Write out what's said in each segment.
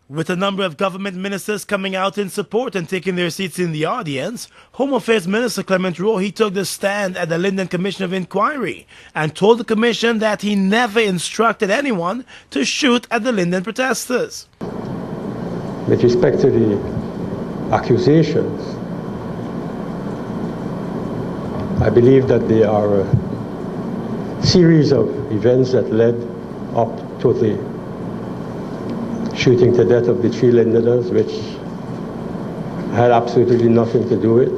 With a number of government ministers coming out in support and taking their seats in the audience, Home Affairs Minister Clement Rohee took the stand at the Linden Commission of Inquiry and told the commission that he never instructed anyone to shoot at the Linden protesters. With respect to the accusations, I believe that there are a series of events that led up to the shooting to death of the 3 Lindeners, which had absolutely nothing to do with it.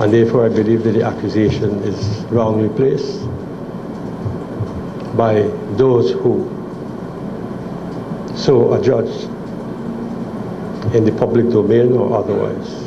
And therefore I believe that the accusation is wrongly placed by those who so adjudge in the public domain or otherwise.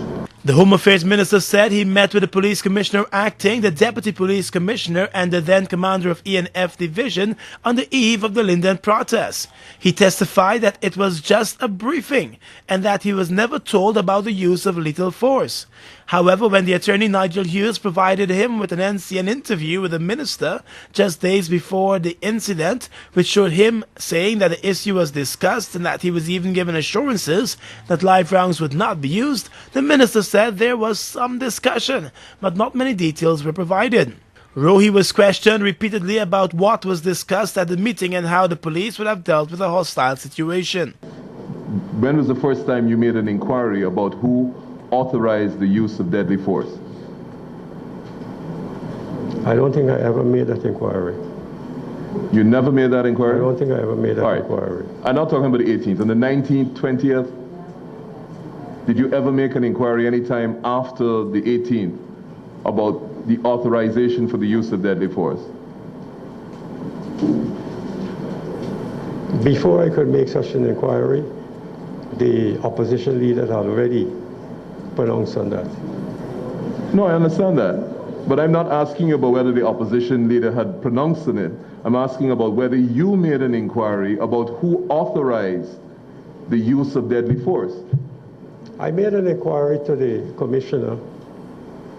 The Home Affairs Minister said he met with the Police Commissioner acting, the Deputy Police Commissioner and the then Commander of E&F Division on the eve of the Linden protests. He testified that it was just a briefing and that he was never told about the use of lethal force. However, when the attorney Nigel Hughes provided him with an NCN interview with the minister just days before the incident, which showed him saying that the issue was discussed and that he was even given assurances that live rounds would not be used, the minister said there was some discussion, but not many details were provided. Rohee was questioned repeatedly about what was discussed at the meeting and how the police would have dealt with a hostile situation. When was the first time you made an inquiry about who authorized the use of deadly force? I don't think I ever made that inquiry. You never made that inquiry? I don't think I ever made that inquiry. I'm not talking about the 18th. On the 19th, 20th, did you ever make an inquiry anytime after the 18th about the authorization for the use of deadly force? Before I could make such an inquiry, the opposition leader had already pronounced on that. No, I understand that. But I'm not asking you about whether the opposition leader had pronounced on it. I'm asking about whether you made an inquiry about who authorized the use of deadly force. I made an inquiry to the commissioner,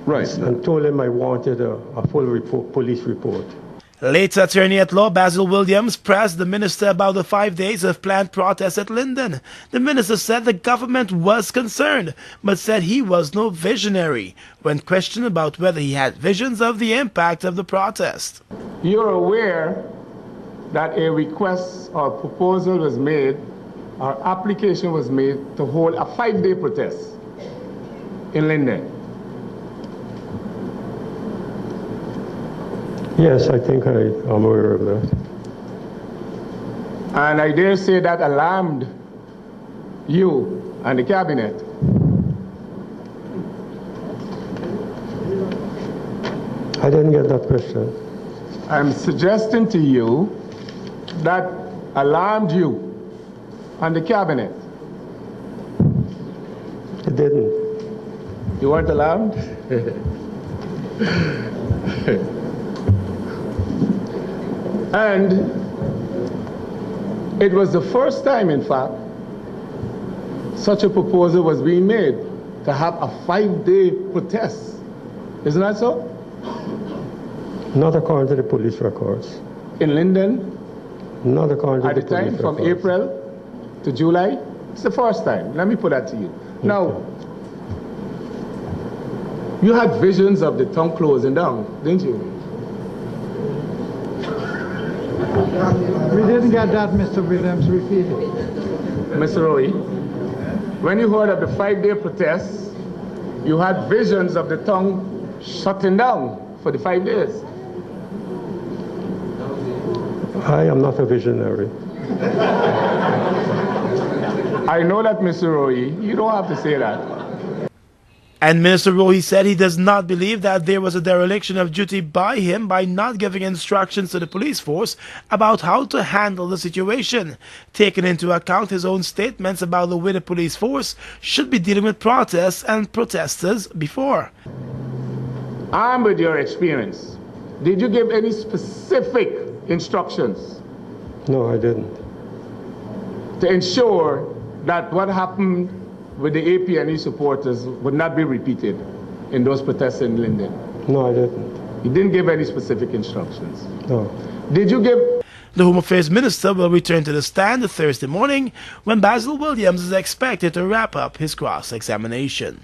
right, and told him I wanted a full police report. Later, Attorney-at-Law Basil Williams pressed the minister about the 5 days of planned protests at Linden. The minister said the government was concerned, but said he was no visionary when questioned about whether he had visions of the impact of the protest. You're aware that a request or proposal was made, or application was made to hold a 5-day protest in Linden. Yes, I think I am aware of that. And I dare say that alarmed you and the cabinet. I didn't get that question. I'm suggesting to you that alarmed you and the cabinet. It didn't. You weren't alarmed? And it was the first time, in fact, such a proposal was being made to have a 5-day protest. Isn't that so? Not according to the police records. In Linden? Not according to the police records. At the time, from April to July? It's the first time. Let me put that to you. Okay. Now, you had visions of the town closing down, didn't you? We didn't get that, Mr. Williams. Repeat it. Mr. Rohee, when you heard of the 5-day protest, you had visions of the town shutting down for the 5 days. I am not a visionary. I know that, Mr. Rohee. You don't have to say that. And Minister Rohee said he does not believe that there was a dereliction of duty by him by not giving instructions to the police force about how to handle the situation, taking into account his own statements about the way the police force should be dealing with protests and protesters before. Armed with your experience, did you give any specific instructions? No, I didn't. To ensure that what happened with the APNE supporters would not be repeated in those protests in Linden? No, I didn't. You didn't give any specific instructions? No. Did you give... The Home Affairs Minister will return to the stand Thursday morning when Basil Williams is expected to wrap up his cross-examination.